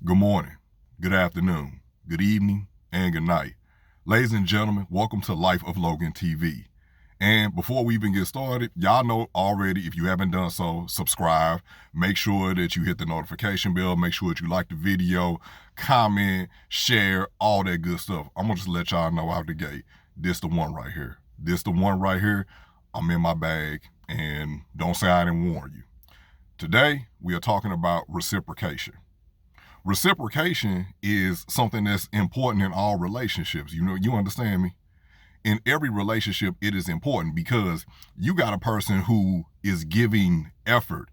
Good morning, good afternoon, good evening, and good night. Ladies and gentlemen, welcome to Life of Logan TV. And before we even get started, y'all know already, if you haven't done so, subscribe. Make sure that you hit the notification bell. Make sure that you like the video, comment, share, all that good stuff. I'm going to just let y'all know out the gate. This the one right here. This the one right here. I'm in my bag, and don't say I didn't warn you. Today, we are talking about reciprocation. Reciprocation is something that's important in all relationships. You understand me? In every relationship, it is important because you got a person who is giving effort.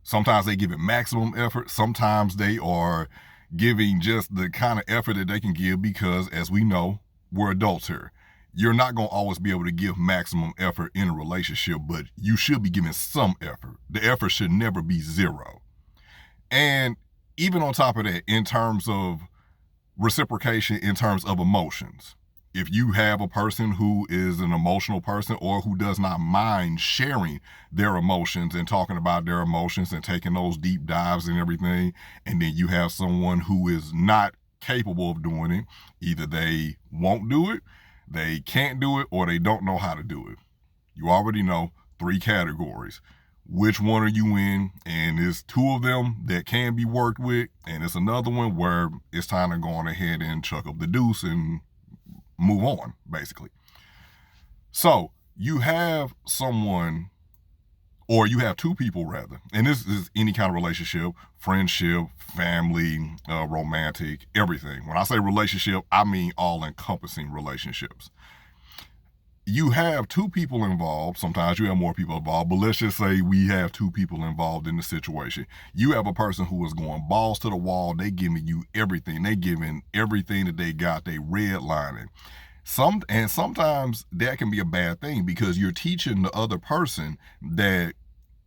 Sometimes they give it maximum effort. Sometimes they are giving just the kind of effort that they can give because, as we know, we're adults here. You're not going to always be able to give maximum effort in a relationship, but you should be giving some effort. The effort should never be zero. And even on top of that, in terms of reciprocation, in terms of emotions, if you have a person who is an emotional person or who does not mind sharing their emotions and talking about their emotions and taking those deep dives and everything, and then you have someone who is not capable of doing it, either they won't do it, they can't do it, or they don't know how to do it. You already know 3 categories. Which one are you in? And there's 2 of them that can be worked with, and it's another one where it's time to go on ahead and chuck up the deuce and move on, basically. So you have someone, or you have 2 people rather, and this is any kind of relationship, friendship, family, romantic, everything. When I say relationship, I mean all-encompassing relationships. You have 2 people involved. Sometimes you have more people involved, but let's just say we have 2 people involved in the situation. You have a person who is going balls to the wall. They giving you everything. They giving everything that they got. They redlining. Sometimes that can be a bad thing because you're teaching the other person that,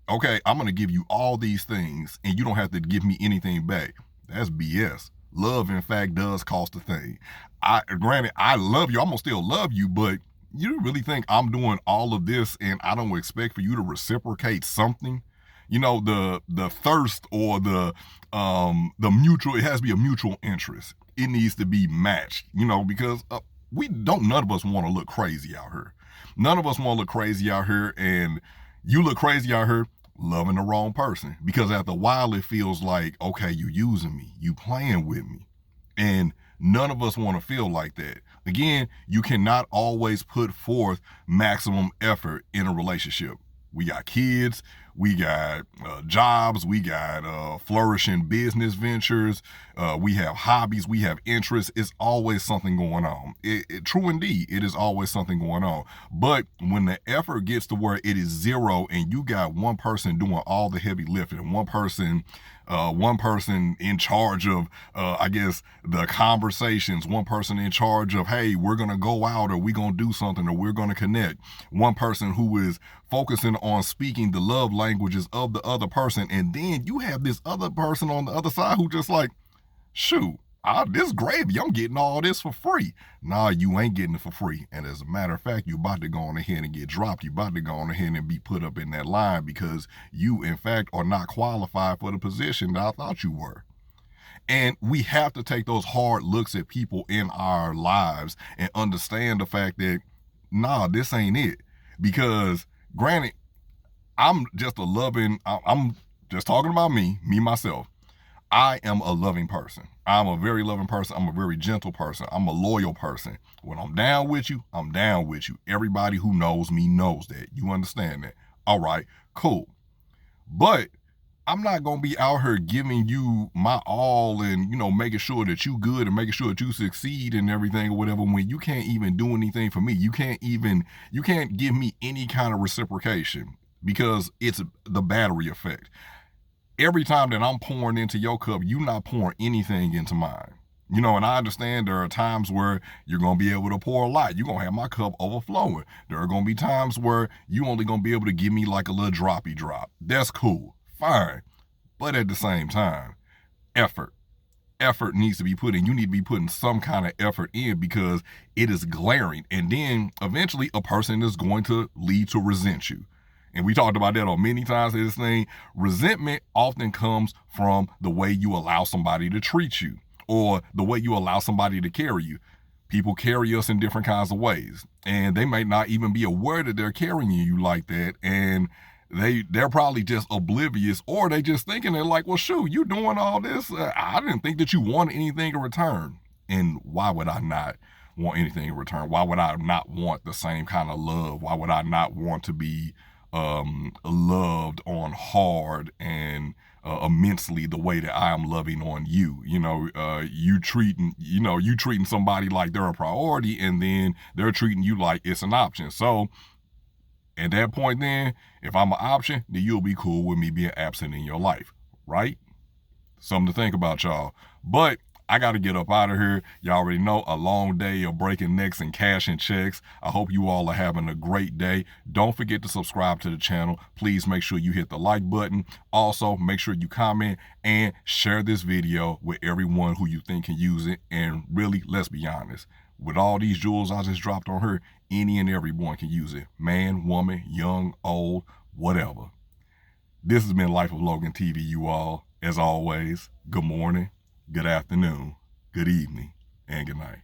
okay, I'm going to give you all these things and you don't have to give me anything back. That's BS. Love, in fact, does cost a thing. Granted, I love you. I'm going to still love you, but you really think I'm doing all of this and I don't expect for you to reciprocate something? You know, the thirst or the mutual, it has to be a mutual interest. It needs to be matched, because none of us want to look crazy out here. None of us want to look crazy out here, and you look crazy out here loving the wrong person, because after a while it feels like, okay, you using me, you playing with me. And none of us want to feel like that. Again, you cannot always put forth maximum effort in a relationship. We got kids, we got jobs, we got flourishing business ventures, we have hobbies, we have interests. It's always something going on. True indeed, it is always something going on. But when the effort gets to where it is zero and you got one person doing all the heavy lifting and one person in charge of, I guess, the conversations, one person in charge of, hey, we're going to go out or we're going to do something or we're going to connect. One person who is focusing on speaking the love languages of the other person. And then you have this other person on the other side who just like, shoot, this gravy, I'm getting all this for free. Nah, you ain't getting it for free. And as a matter of fact, you about to go on ahead and get dropped. You about to go on ahead and be put up in that line because you, in fact, are not qualified for the position that I thought you were. And we have to take those hard looks at people in our lives and understand the fact that, nah, this ain't it. Because granted, I'm just talking about me, myself. I am a loving person. I'm a very loving person. I'm a very gentle person. I'm a loyal person. When I'm down with you, I'm down with you. Everybody who knows me knows that. You understand that? All right, cool. But I'm not going to be out here giving you my all and, making sure that you good and making sure that you succeed and everything or whatever when you can't even do anything for me. You can't give me any kind of reciprocation because it's the battery effect. Every time that I'm pouring into your cup, you're not pouring anything into mine. And I understand there are times where you're going to be able to pour a lot. You're going to have my cup overflowing. There are going to be times where you only going to be able to give me like a little droppy drop. That's cool. Fine. But at the same time, effort. Effort needs to be put in. You need to be putting some kind of effort in because it is glaring. And then eventually a person is going to lead to resent you. and we talked about that on many times in this thing, resentment often comes from the way you allow somebody to treat you or the way you allow somebody to carry you. People carry us in different kinds of ways, and they may not even be aware that they're carrying you like that, and they're probably just oblivious, or they just thinking they're like, well, shoot, you doing all this? I didn't think that you wanted anything in return. And why would I not want anything in return? Why would I not want the same kind of love? Why would I not want to be loved on hard and immensely the way that I am loving on you? You treating somebody like they're a priority, and then they're treating you like it's an option. So at that point, then, if I'm an option, then you'll be cool with me being absent in your life, right? Something to think about, y'all. But I got to get up out of here. Y'all already know, a long day of breaking necks and cashing checks. I hope you all are having a great day. Don't forget to subscribe to the channel. Please make sure you hit the like button. Also, make sure you comment and share this video with everyone who you think can use it. And really, let's be honest. With all these jewels I just dropped on her, any and everyone can use it. Man, woman, young, old, whatever. This has been Life of Logan TV, you all. As always, good morning, good afternoon, good evening, and good night.